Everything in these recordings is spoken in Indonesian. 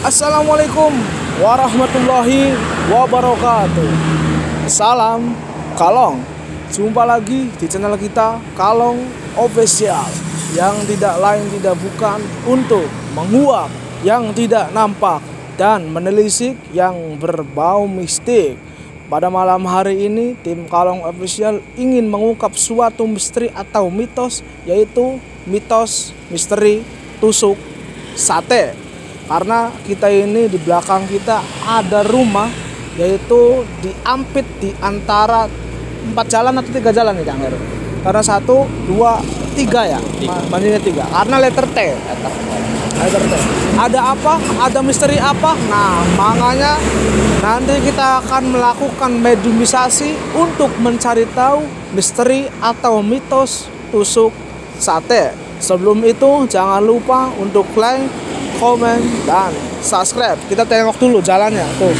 Assalamualaikum warahmatullahi wabarakatuh. Salam Kalong. Jumpa lagi di channel kita Kalong Official, yang tidak lain tidak bukan untuk menguak yang tidak nampak dan menelisik yang berbau mistik. Pada malam hari ini, tim Kalong Official ingin mengungkap suatu misteri atau mitos, yaitu mitos misteri tusuk sate. Karena kita ini di belakang kita ada rumah, yaitu diampit di antara 4 jalan atau 3 jalan nih Kang Heru. Karena 1, 2, 3 ya, bandingnya 3. Karena letter T. Letter T. Ada apa? Ada misteri apa? Nah, makanya nanti kita akan melakukan mediumisasi untuk mencari tahu misteri atau mitos tusuk sate. Sebelum itu jangan lupa untuk like, komen, dan subscribe. Kita tengok dulu jalannya tuh.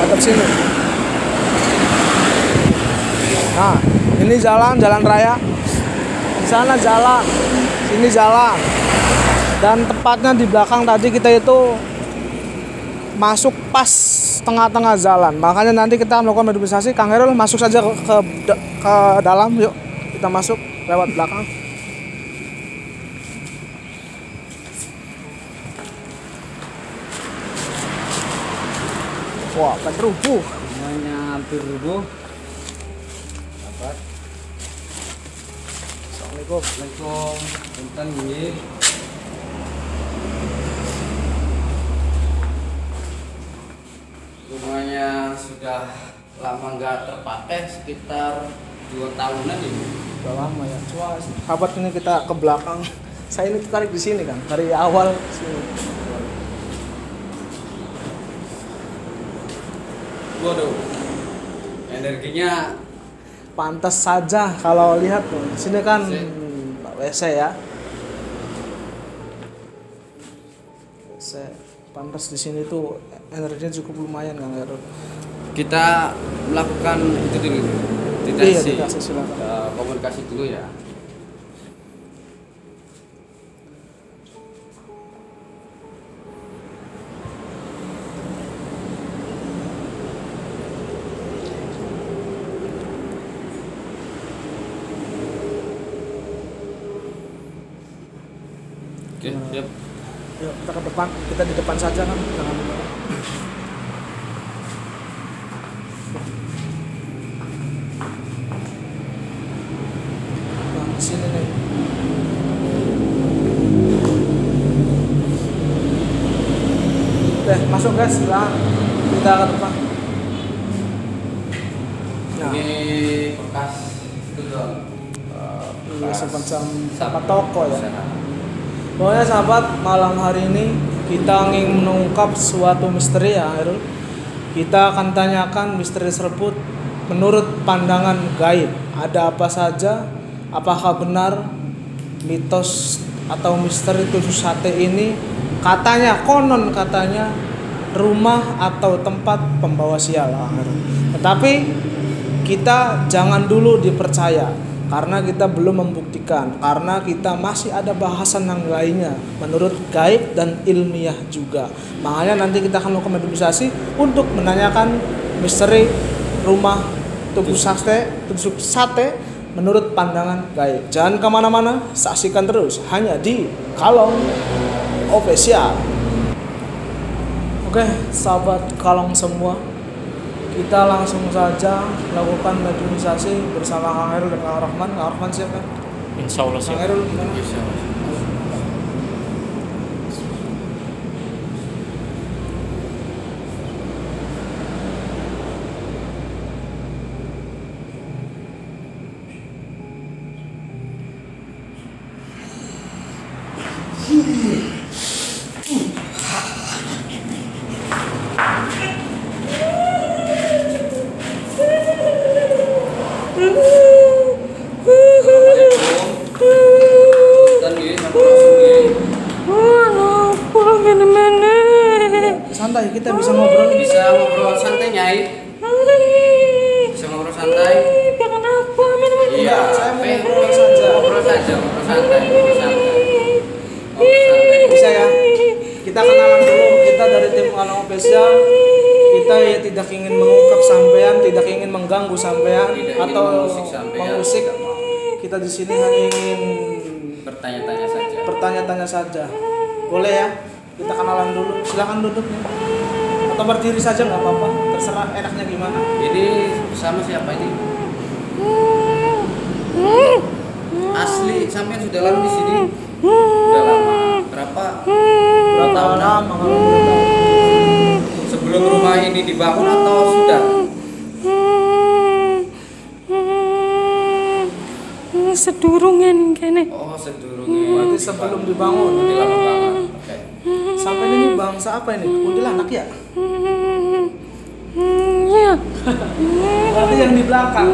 Hadap sini. Nah, ini jalan raya. Di sana jalan, sini jalan. Dan tepatnya di belakang tadi kita itu masuk pas tengah-tengah jalan. Makanya nanti kita melakukan mediumisasi. Kang Herul masuk saja ke dalam, yuk. Kita masuk lewat belakang. Wah, kan rubuh. Semuanya hampir rubuh. Dapat. Assalamualaikum. Assalamualaikum. Punten nggih. Rumahnya sudah lama nggak terpakai, sekitar 2 tahunan ini. Udah lama ya. Coba sahabat ini kita ke belakang. Saya ini tertarik di sini kan, dari awal sini. Waduh, energinya Pantas saja kalau lihat tuh. Di sini kan WC ya. WC. Pantas di sini tuh energinya cukup lumayan Kang Heru. kita melakukan itu dulu, Iya, deteksi, dikasih silakan. komunikasi dulu ya. Oke, siap. Yuk kita ke depan. Kita di depan saja kan. Jangan di bawah. Nah, di sini nih. Oke, masuk guys, silahkan. Kita ke depan. Nah, Ini bekas itu dong. ini semacam apa toko ya. Usaha. Pokoknya sahabat, malam hari ini kita ingin mengungkap suatu misteri ya Herul. Kita akan tanyakan misteri tersebut menurut pandangan gaib. Ada apa saja? Apakah benar mitos atau misteri tusuk sate ini katanya, konon katanya rumah atau tempat pembawa sial Herul. Tetapi kita jangan dulu dipercaya, karena kita belum membuktikan, karena kita masih ada bahasan yang lainnya menurut gaib dan ilmiah juga. Makanya nanti kita akan melakukan mediumisasi untuk menanyakan misteri rumah tusuk sate menurut pandangan gaib. Jangan kemana-mana, saksikan terus hanya di Kalong Official. Oke, sahabat Kalong semua, kita langsung saja melakukan mediumisasi bersama Kang Herul dan Kang Rahman. Kang Rahman siap kan? Insya Allah Kang siap. Herul gimana? Bisa. Dan nggih, sampai langsung nggih. Santai, kita bisa ngobrol. Bisa ngobrol santai Nyai. Bisa ngobrol santai. Iya, Saya mau ngobrol saja. Ngobrol saja, ngobrol santai, ngobrol santai. Bisa ya? Kita kita kenalan dulu. Kita dari tim Kalong Official. Kita ya tidak ingin mengungkap sampean, tidak ingin mengganggu sampean atau mengusik. Kita di sini hanya ingin bertanya-tanya saja. Boleh ya? Kita kenalan dulu. Silakan duduk nih. Atau berdiri saja nggak apa-apa. Terserah enaknya gimana. Ini sama siapa ini? Asli sampean sudah lama di sini? Sudah lama. Berapa tahun? Lama kalau boleh tahu. Sebelum rumah ini dibangun atau sudah? Sedurungan kene. Oh, sedurunge. Berarti sebelum dibangun. Berarti lama banget. Oke. Sampai ini bangsa apa ini? Kuntilanak ya? Iya. Berarti yang di belakang.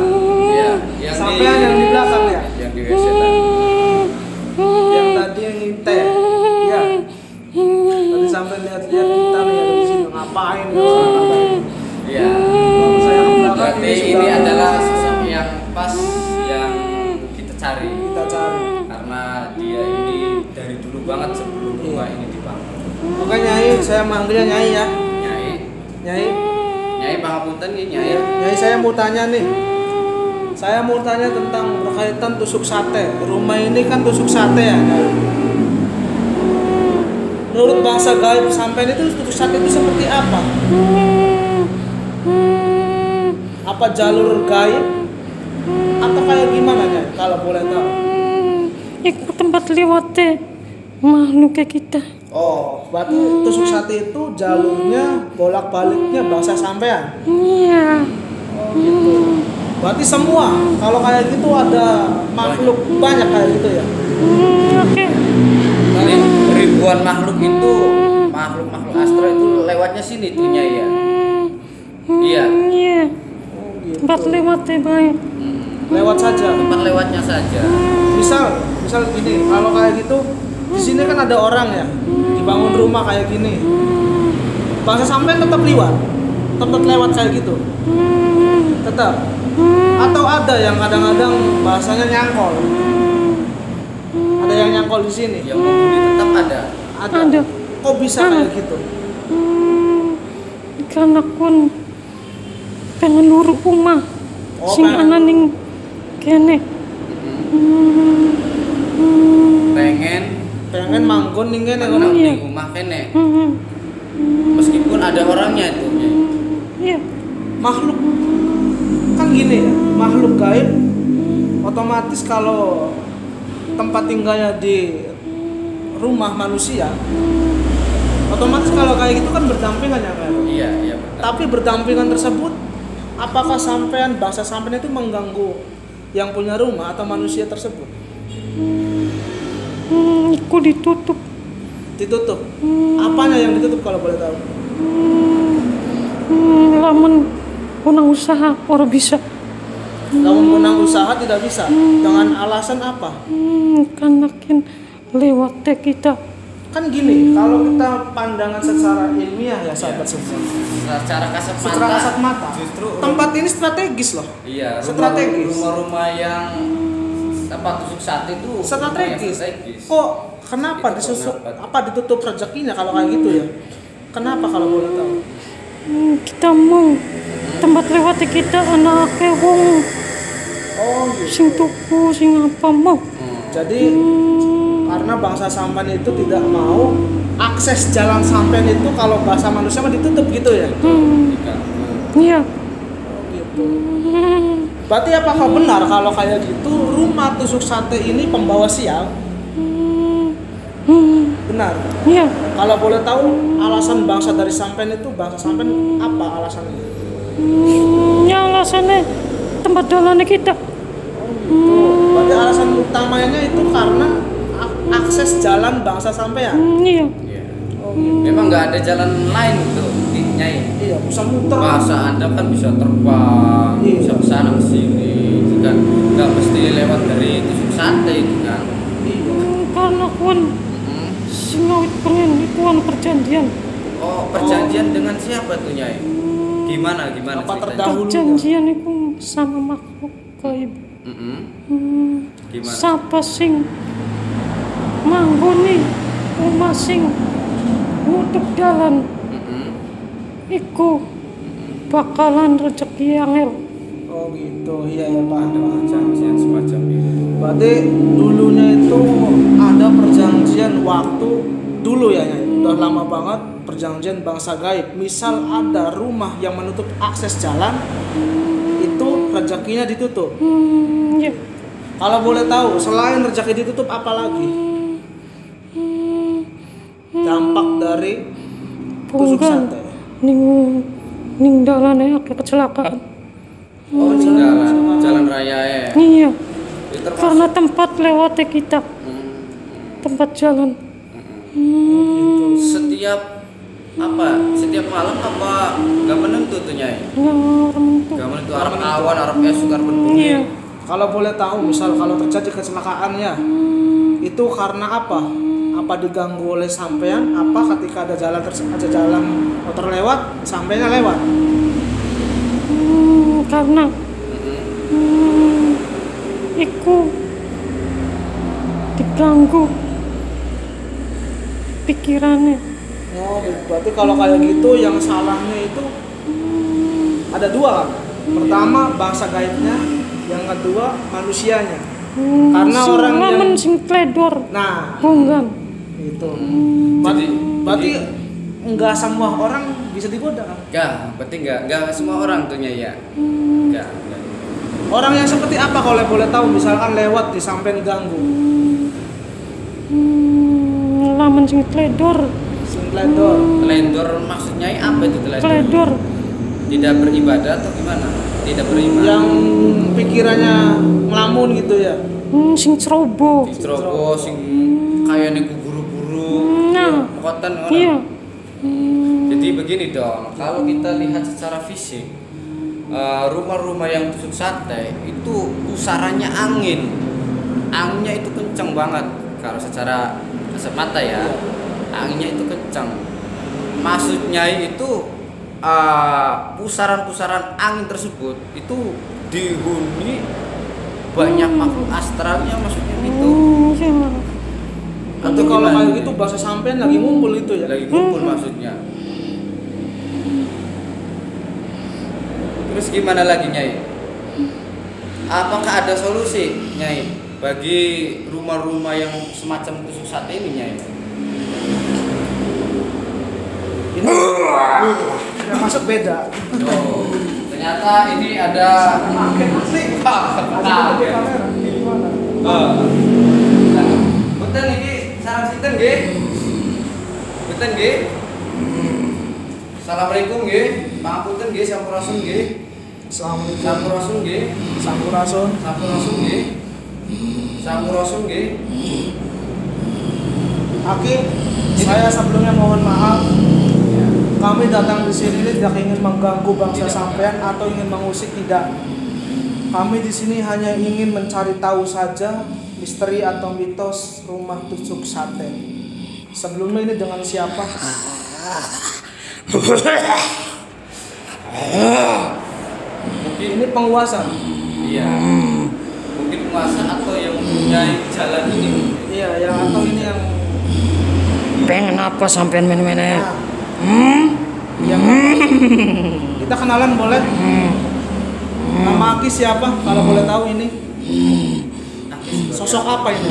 Iya, yang Sampean yang di belakang ya? Yang di WC tadi. Yang tadi yang ngintip. Iya. Tadi sampai lihat-lihat kita nih ada di sini ngapain? Iya. Saya ke belakang Berarti ini adalah sosok yang pas yang kita cari. Kita cari. Karena dia ini dari dulu banget sebelum rumah ini dibangun. Oke Nyai, saya manggilnya Nyai ya. Nyai, Nyai, Nyai pangapunten nih Nyai. Nyai saya mau tanya nih. Saya mau tanya tentang berkaitan tusuk sate. Rumah ini kan tusuk sate ya. Nyai. Menurut bangsa gaib sampean itu tusuk sate itu seperti apa? Apa jalur gaib? Atau kayak gimana Nyai? Kalau boleh tahu. Iku tempat lewatnya makhluk kayak kita. Oh, berarti tusuk sate itu jalurnya bolak-baliknya bangsa sampean. Iya. Oh gitu. Berarti semua kalau kayak gitu ada makhluk banyak kayak gitu ya. Oke. Ini ribuan makhluk itu, makhluk astral itu lewatnya sini tuh Nyai ya. Iya. Iya. Oh gitu. Tempat lewatnya baik. Lewat saja. Tempat lewatnya saja. Misal gini, kalau kayak gitu di sini kan ada orang ya, dibangun rumah kayak gini. Bangsa sampean tetap lewat kayak gitu. Tetap. Atau ada yang kadang-kadang bahasanya nyangkol. Ada yang nyangkol di sini. Yang menghuni tetap ada. Ada. Kok bisa kayak gitu? Karena kun pengen luru rumah. Oh, Sing pengen. ana ning kene. Pengen manggon ning kene menang ngono. di rumah kene. Meskipun ada orangnya itu Nyai. Iya. Makhluk kan gini ya, makhluk gaib otomatis kalau tempat tinggalnya di rumah manusia, otomatis kalau kayak gitu kan berdampingan ya kan. Iya, betul. Tapi berdampingan tersebut, apakah bangsa sampean itu mengganggu yang punya rumah atau manusia tersebut? Iku ditutup. Ditutup. Apanya yang ditutup kalau boleh tahu? Lamun punang usaha ora bisa. Lamun punang usaha tidak bisa. Dengan alasan apa? Karena kan lewat kita. Kan gini, kalau kita pandangan secara ilmiah ya sahabat semua. Secara kasat mata. Justru Tempat ini strategis loh. Iya, strategis. Rumah-rumah yang tempat tusuk sate itu Strategis. strategis. Kok kenapa disusuk? Apa ditutup rezekinya kalau kayak gitu ya? Kenapa kalau boleh tahu? Kita mau tempat lewat kita anak wong Oh gitu. sing tuku sing apa mau. Jadi karena bangsa sampean itu tidak mau akses jalan sampean itu kalau bahasa manusia mah ditutup gitu ya. Iya. Oh gitu. Berarti apakah benar kalau kayak gitu rumah tusuk sate ini pembawa sial? Benar. Iya. Kalau boleh tahu alasan bangsa dari sampean itu bangsa sampean apa alasannya? Ya alasannya tempat dolannya kita. Berarti alasan utamanya itu karena akses jalan bangsa sampean. Iya. Oh gitu. Memang nggak ada jalan lain gitu Nyai. Iya, bisa muter. Bahasa Anda kan bisa terbang, Iya. bisa kesana kesini, itu kan nggak mesti lewat dari tusuk sate itu kan. Iya. Karena kun sing ngawit pengen iku ana perjanjian. Oh, perjanjian dengan siapa tuh Nyai? Gimana Apa ceritanya? terdahulu? Perjanjian iku sama makhluk gaib. Gimana? Siapa sing manggoni rumah sing nutup jalan iku bakalan rezeki angel. Oh gitu, iya ya Pak. Ada perjanjian semacam itu. Berarti dulunya itu ada perjanjian waktu dulu ya, Nyai. Udah lama banget perjanjian bangsa gaib. Misal ada rumah yang menutup akses jalan, itu rezekinya ditutup. Ya. Kalau boleh tahu, selain rezeki ditutup apa lagi? Dampak dari tusuk Punggan sate. ning dalane akeh kecelakaan. Oh, di jalan raya ya. Iya, Itu termasuk karena tempat lewatnya kita, tempat jalan. setiap malam apa nggak menentu tuh Nyai? Nggak Nggak menentu, arep awan, arep esuk, arep bengi. Iya. Kalau boleh tahu, misal kalau terjadi kecelakaannya, itu karena apa? Apa diganggu oleh sampean? Apa ketika ada jalan motor lewat, sampainya lewat? Karena iku diganggu pikirannya. Oh, berarti kalau kayak gitu yang salahnya itu ada dua kan? Pertama bangsa gaibnya, yang kedua manusianya. Karena orang yang sing kledor nah punggan. itu. Jadi- Berarti enggak semua orang bisa digoda kan? Berarti nggak semua orang tuh Nyai ya. Nggak. Orang yang seperti apa kalau boleh tahu, misalkan lewat di sampai diganggu? Laman sing kledor, Singkledor. Telendor maksudnya apa itu telendor? kledor. Tidak beribadah atau gimana? Tidak beriman. Yang pikirannya ngelamun gitu ya. Sing ceroboh. Strobo sing kayaknya buru-buru. Nah, Koten orang. iya. Jadi begini dong, kalau kita lihat secara fisik, rumah-rumah yang tusuk sate itu pusarannya anginnya itu kenceng banget. Kalau secara kasat mata ya, anginnya itu kenceng. Maksudnya itu pusaran-pusaran angin tersebut itu dihuni banyak makhluk astralnya, maksudnya gitu. Iya. Atau kalau kayak gitu bahasa sampean lagi ngumpul itu ya. Lagi kumpul maksudnya. Terus gimana lagi Nyai? Apakah ada solusi Nyai bagi rumah-rumah yang semacam tusuk sate ini Nyai? Ini yang masuk beda. Oh, ternyata ini ada Asli. Nah, Pakai kamera. Ini gimana? Betul ini sarang sinten nggih? Betul nggih? Assalamualaikum nggih. Pangapunten nggih, sampurasun nggih. Assalamualaikum. Sampurasun nggih. Sampurasun. Sampurasun nggih. Sampurasun nggih. Aki, saya sebelumnya mohon maaf. Kami datang di sini tidak ingin mengganggu bangsa sampean atau ingin mengusik, tidak. Kami di sini hanya ingin mencari tahu saja misteri atau mitos rumah tusuk sate. Sebelumnya ini dengan siapa? Mungkin Ini penguasa. iya. Mungkin penguasa atau yang mempunyai jalan ini. Iya, yang atau ini yang Pengen apa sampean men-mene? yang kita kenalan boleh? Nama Aki siapa? Kalau boleh tahu ini sosok apa ini?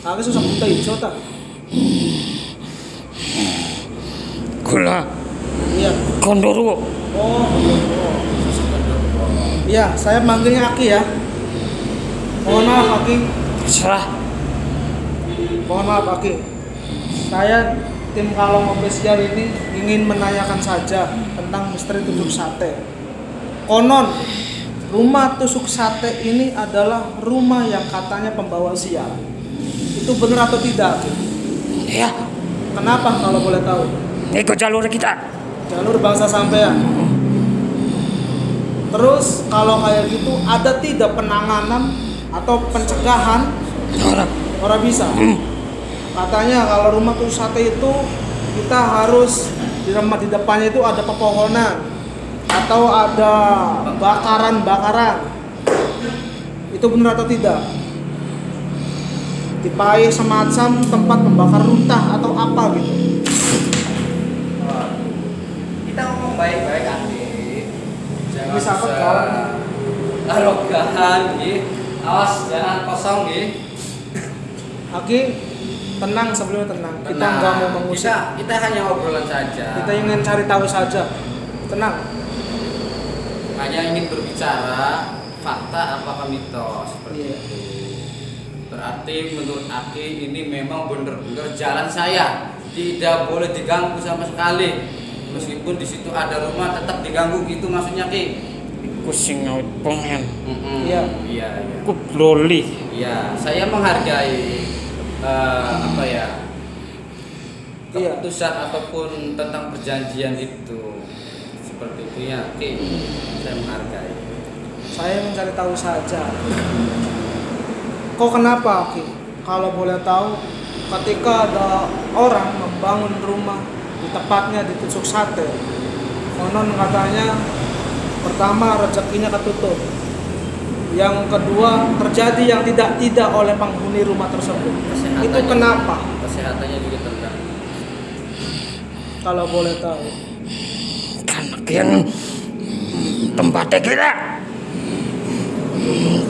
Aki sosok buta hijau tak? Gula Iya. Gondoro. Oh. Iya, saya manggilnya Aki ya. Mohon maaf Aki. Serah. Mohon maaf Aki. Saya tim Kalong Official ini ingin menanyakan saja tentang misteri tusuk sate. Konon rumah tusuk sate ini adalah rumah yang katanya pembawa sial. Itu benar atau tidak? Aki? Iya. Kenapa kalau boleh tahu? Ikut jalur kita. Jalur bangsa sampean. Terus kalau kayak gitu ada tidak penanganan atau pencegahan? Orang bisa. Katanya kalau rumah tusuk sate itu kita harus di depannya itu ada pepohonan atau ada bakaran. Itu benar atau tidak? dipakai semacam tempat membakar runtah atau apa gitu. Kita ngomong baik-baik adik. Jangan Bisa apa, kawan? arogan gitu. Awas jangan kosong gitu. Aki, tenang sebelumnya tenang. Kita nggak mau mengusik. Kita hanya obrolan saja. Kita ingin cari tahu saja. Tenang. Hanya ingin berbicara fakta apakah mitos seperti Iya. itu. Berarti menurut Aki ini memang benar-benar jalan saya tidak boleh diganggu sama sekali. Meskipun di situ ada rumah tetap diganggu gitu maksudnya Ki. Iku sing ngawit pengen. Iya. Iya. Iku broli. Iya, saya menghargai apa ya? Iya. Keputusan ataupun tentang perjanjian itu. Seperti itu ya, Ki. Saya menghargai. Saya mencari tahu saja. Kok kenapa, Ki? Kalau boleh tahu, ketika ada orang membangun rumah di tepatnya di tusuk sate, konon katanya pertama rezekinya ketutup. Yang kedua terjadi yang tidak oleh penghuni rumah tersebut. Itu kenapa? Kesehatannya juga terganggu. Kalau boleh tahu. Karena kian tempatnya kita.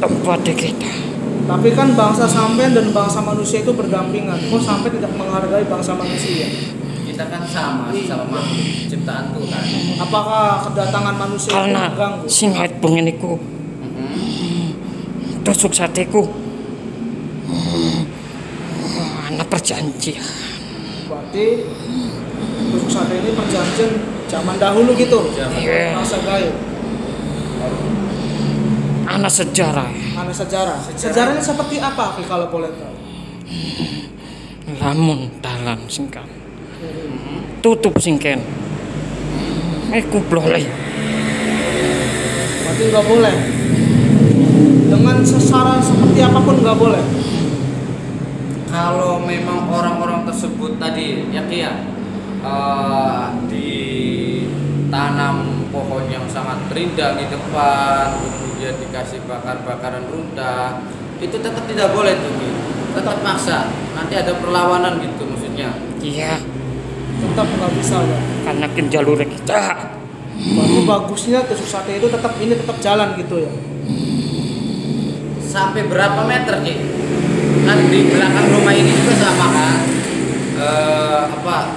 Tempatnya kita. Tapi kan bangsa sampean dan bangsa manusia itu berdampingan. Kok sampai tidak menghargai bangsa manusia? Kita kan sama makhluk ciptaan Tuhan. Apakah kedatangan manusia itu Karena mengganggu? sing ngawit pengen iku tusuk sateku. Anak perjanjian. Berarti tusuk sate ini perjanjian zaman dahulu gitu. Iya. Masa gaib. Anak sejarah. Ada sejarah. Sejarahnya seperti apa, Ki, kalau boleh tahu? Lamun dalan singkan. Tutup singken. Iku bloleh. Berarti nggak boleh. Dengan sesara seperti apapun nggak boleh. Kalau memang orang-orang tersebut tadi ya Ki ya ditanam pohon yang sangat rindang di depan, kemudian dikasih bakar-bakaran runtah, itu tetap tidak boleh tuh Ki. Tetap maksa. Nanti ada perlawanan gitu maksudnya. Iya, Tetap nggak bisa ya. karena kan jalur kita. Berarti bagusnya tusuk sate itu tetap jalan gitu ya. Sampai berapa meter Ki? Kan di belakang rumah ini juga sama kan? Rumah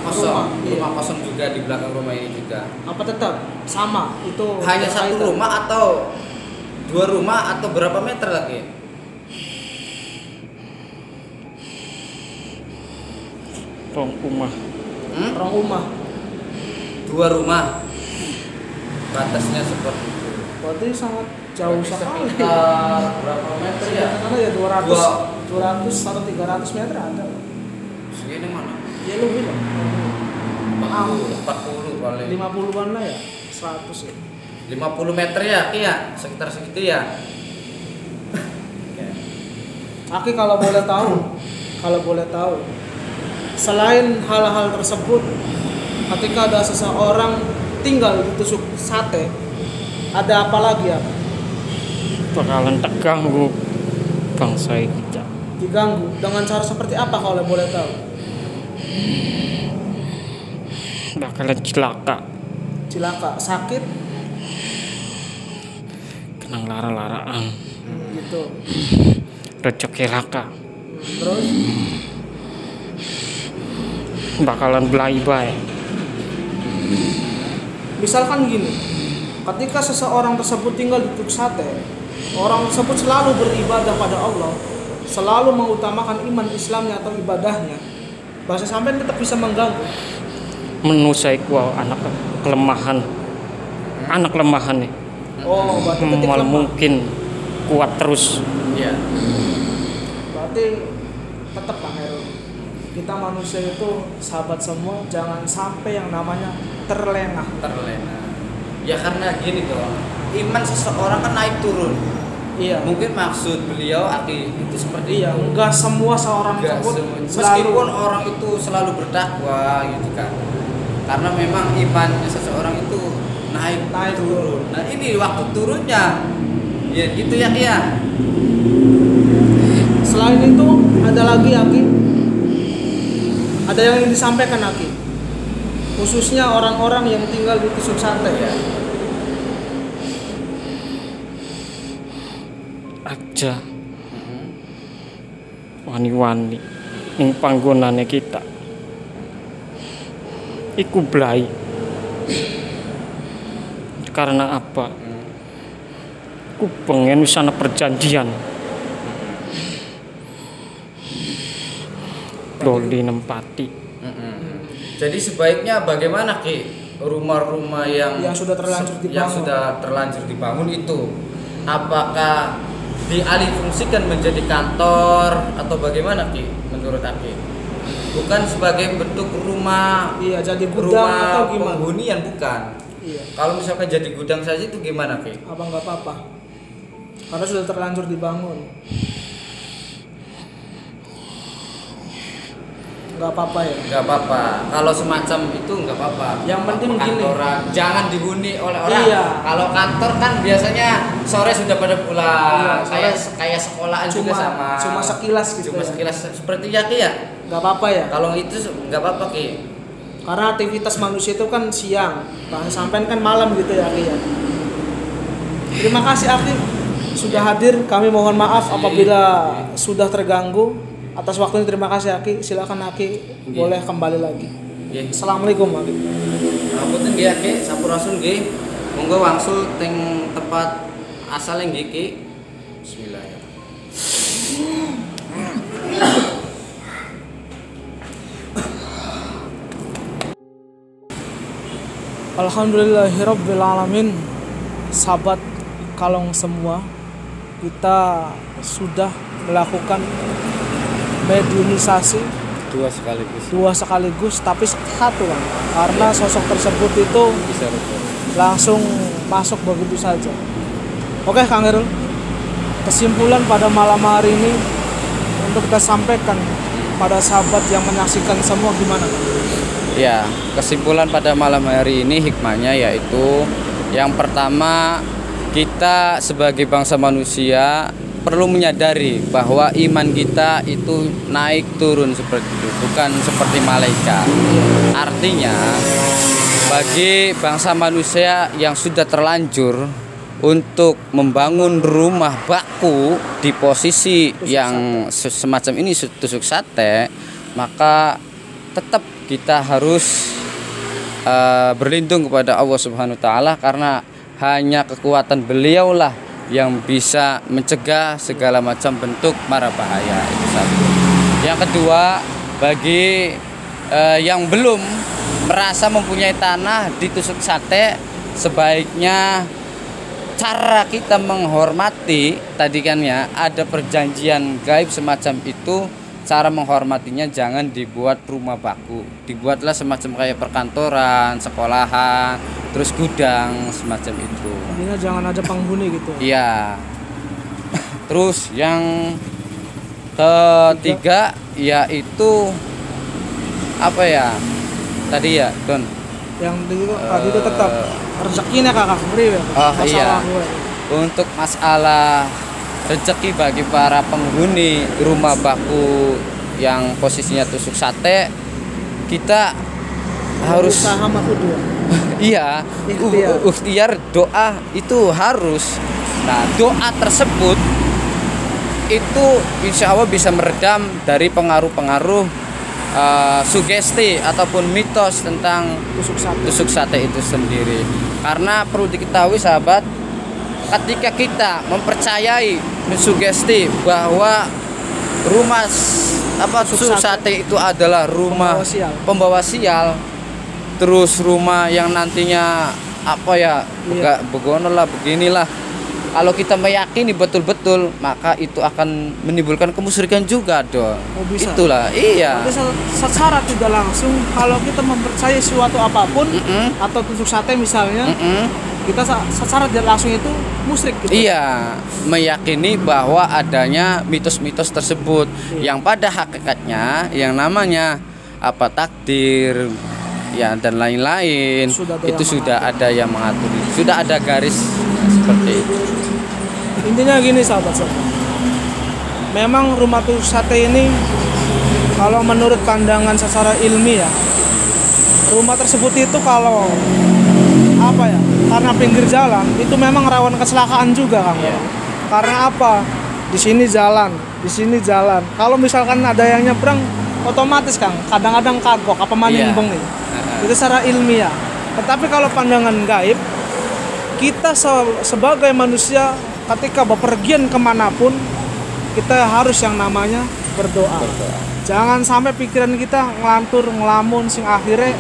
kosong juga di belakang rumah ini juga. Apa tetap sama itu? Hanya satu berkaitan. rumah atau dua rumah atau berapa meter lagi? Rong rumah. Orang rumah. Dua rumah. Batasnya seperti itu. Berarti sangat jauh sekali. Sekitar berapa meter ya? Karena ya 200 atau 300 meter ada. Segini mana? Ya lebih lah. 40 paling. 50-an lah ya. 100 ya. 50 meter ya, Ki ya? Sekitar segitu ya. Aki kalau boleh tahu, selain hal-hal tersebut, ketika ada seseorang tinggal di tusuk sate, ada apa lagi ya? Bakalan terganggu bangsa kita. Diganggu dengan cara seperti apa kalau boleh tahu? Bakalan celaka. Cilaka, sakit, Kenang lara-laraan. gitu. Rezeki laka. Terus Bakalan belai bae. misalkan gini, ketika seseorang tersebut tinggal di tusuk sate, orang tersebut selalu beribadah pada Allah, selalu mengutamakan iman Islamnya atau ibadahnya, bahasa sampean tetap bisa mengganggu. Menusai kuah anak kelemahan. Anak lemahan nih. Oh, berarti titik Mal lemah. mungkin kuat terus. Iya. Berarti tetap Pak Heru, kita manusia itu sahabat semua, jangan sampai yang namanya terlena. Ya karena gini dong. Iman seseorang kan naik turun. Iya. Mungkin maksud beliau Aki itu seperti Iya, itu. enggak semua seorang Enggak tersebut semua. selalu Meskipun orang itu selalu berdakwah gitu kan. Karena memang imannya seseorang itu naik turun. Nah, ini waktu turunnya ya gitu ya Ki ya. Selain itu ada lagi Aki, ada yang ingin disampaikan Aki, khususnya orang-orang yang tinggal di tusuk sate ya. Aja wani-wani ning panggonane kita iku blai. Karena apa? Ku pengen wis ana perjanjian. Loli nempati. Jadi sebaiknya bagaimana Ki rumah-rumah yang sudah terlanjur dibangun, yang sudah terlanjur dibangun itu, apakah dialihfungsikan menjadi kantor atau bagaimana Ki menurut Aki? Bukan sebagai bentuk rumah, Iya, jadi gudang rumah atau gimana? penghunian bukan. Iya. Kalau misalkan jadi gudang saja itu gimana Ki? Apa nggak apa-apa? Karena sudah terlanjur dibangun. Nggak apa-apa ya? Nggak apa-apa. Kalau semacam itu nggak apa-apa. Yang penting gini. Kantoran jangan dihuni oleh orang. Iya. Kalau kantor kan biasanya sore sudah pada pulang. Iya, kayak sekolahan juga sama. Cuma sekilas gitu. Cuma ya. sekilas seperti ya Ki ya. Nggak apa-apa ya? Kalau itu nggak apa-apa Ki. Karena aktivitas manusia itu kan siang, bahkan sampai kan malam gitu ya Aki ya. Terima kasih Aki sudah hadir. Kami mohon maaf apabila sudah terganggu. Atas waktunya terima kasih Aki. Silakan Aki boleh kembali lagi. Assalamualaikum Aki. Punten nggih Ki, sampurasun nggih. Monggo wangsul teng tempat asal nggih Ki. Bismillahirrahmanirrahim. Alhamdulillahirrabbilalamin. Sahabat Kalong semua, kita sudah melakukan mediumisasi dua sekaligus tapi satu kan, karena sosok tersebut itu langsung masuk begitu saja. Oke Kang Herul, kesimpulan pada malam hari ini untuk kita sampaikan pada sahabat yang menyaksikan semua gimana? Ya, kesimpulan pada malam hari ini hikmahnya yaitu yang pertama, kita sebagai bangsa manusia perlu menyadari bahwa iman kita itu naik turun seperti itu, bukan seperti malaikat. Artinya, bagi bangsa manusia yang sudah terlanjur untuk membangun rumah baku di posisi yang semacam ini, tusuk sate, maka tetap kita harus berlindung kepada Allah Subhanahu wa taala, karena hanya kekuatan beliaulah yang bisa mencegah segala macam bentuk mara bahaya. Itu satu. Yang kedua, bagi yang belum merasa mempunyai tanah di tusuk sate, sebaiknya cara kita menghormati tadi kan ya, ada perjanjian gaib semacam itu. Cara menghormatinya jangan dibuat rumah baku, dibuatlah semacam kayak perkantoran, sekolahan, terus gudang semacam itu. Intinya jangan ada penghuni gitu. Iya. Terus yang ketiga yaitu apa ya? Tadi ya, Don. Yang tadi itu tetap rezekinya kakak beri ya. Iya. Untuk masalah rezeki bagi para penghuni rumah baku yang posisinya tusuk sate, kita harus usaha makudu. Iya, ikhtiar doa itu harus. Nah, doa tersebut itu insya Allah bisa meredam dari pengaruh-pengaruh sugesti ataupun mitos tentang tusuk sate itu sendiri. Karena perlu diketahui sahabat, ketika kita mempercayai sugesti bahwa rumah tusuk sate itu adalah rumah pembawa sial, terus rumah yang nantinya begono lah, beginilah. Kalau kita meyakini betul-betul, maka itu akan menimbulkan kemusyrikan juga dong. Itulah, iya. Tapi secara tidak langsung, kalau kita mempercayai suatu apapun atau tusuk sate misalnya, kita secara tidak langsung itu musyrik gitu. Iya, meyakini bahwa adanya mitos-mitos tersebut yang pada hakikatnya yang namanya takdir ya dan lain-lain itu sudah ada yang mengatur, sudah ada garis seperti itu. Intinya gini sahabat-sahabat, memang rumah tusuk sate ini kalau menurut pandangan secara ilmiah, rumah tersebut itu kalau apa ya, karena pinggir jalan itu memang rawan kecelakaan juga, Kang. Iya. Karena apa? Di sini jalan, di sini jalan. Kalau misalkan ada yang nyebrang, otomatis, Kang, kadang-kadang kagok apa maning Iya. bengi. Itu secara ilmiah. Tetapi kalau pandangan gaib, kita sebagai manusia ketika bepergian kemanapun, kita harus yang namanya berdoa. Jangan sampai pikiran kita ngelantur, ngelamun, sing akhirnya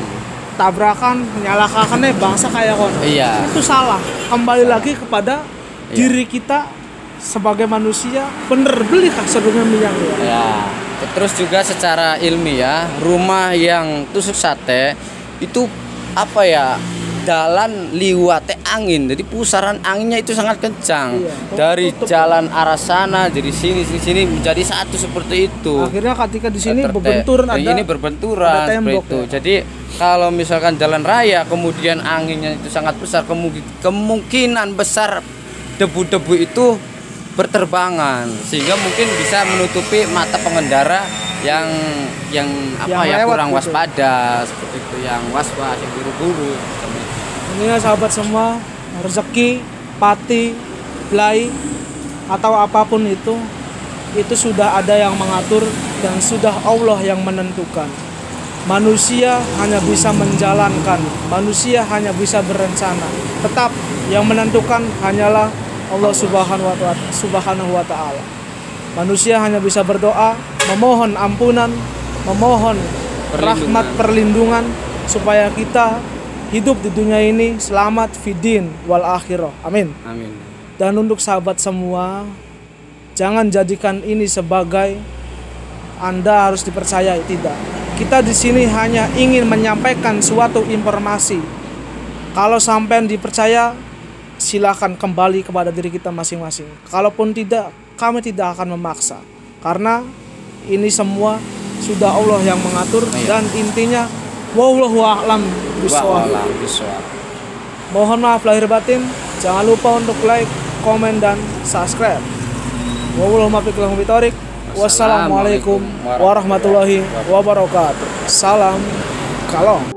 tabrakan, menyalahkannya bangsa kayak kon. Iya. Itu salah. Kembali lagi kepada diri kita sebagai manusia, bener beli kah sebelumnya minyak Ya. Terus juga secara ilmiah, rumah yang tusuk sate itu apa ya? Jalan liwate angin, jadi pusaran anginnya itu sangat kencang. Iya. Dari Tutup. jalan arah sana, dari sini menjadi satu seperti itu. Akhirnya ketika di sini Terte- berbenturan ada ini berbenturan ada tembok, seperti itu. ya. Jadi kalau misalkan jalan raya kemudian anginnya itu sangat besar, kemungkinan besar debu-debu itu berterbangan sehingga mungkin bisa menutupi mata pengendara yang apa Yang ya lewat kurang gitu. waspada seperti itu, yang was-was, yang buru-buru. ini ya sahabat semua, rezeki, pati, belai atau apapun itu sudah ada yang mengatur dan sudah Allah yang menentukan. Manusia hanya bisa menjalankan, manusia hanya bisa berencana. Tetap yang menentukan hanyalah Allah Subhanahu wa Ta'ala. Manusia hanya bisa berdoa, memohon ampunan, memohon rahmat perlindungan supaya kita hidup di dunia ini selamat fidin wal akhirah. Amin. Amin. Dan untuk sahabat semua, jangan jadikan ini sebagai Anda harus dipercayai, tidak. Kita di sini hanya ingin menyampaikan suatu informasi. Kalau sampai dipercaya, silakan kembali kepada diri kita masing-masing. Kalaupun tidak, kami tidak akan memaksa. Karena ini semua sudah Allah yang mengatur dan intinya wallahu a'lam bishawab. Mohon maaf lahir batin. Jangan lupa untuk like, komen dan subscribe. Wassalamualaikum warahmatullahi wabarakatuh. Salam kalong.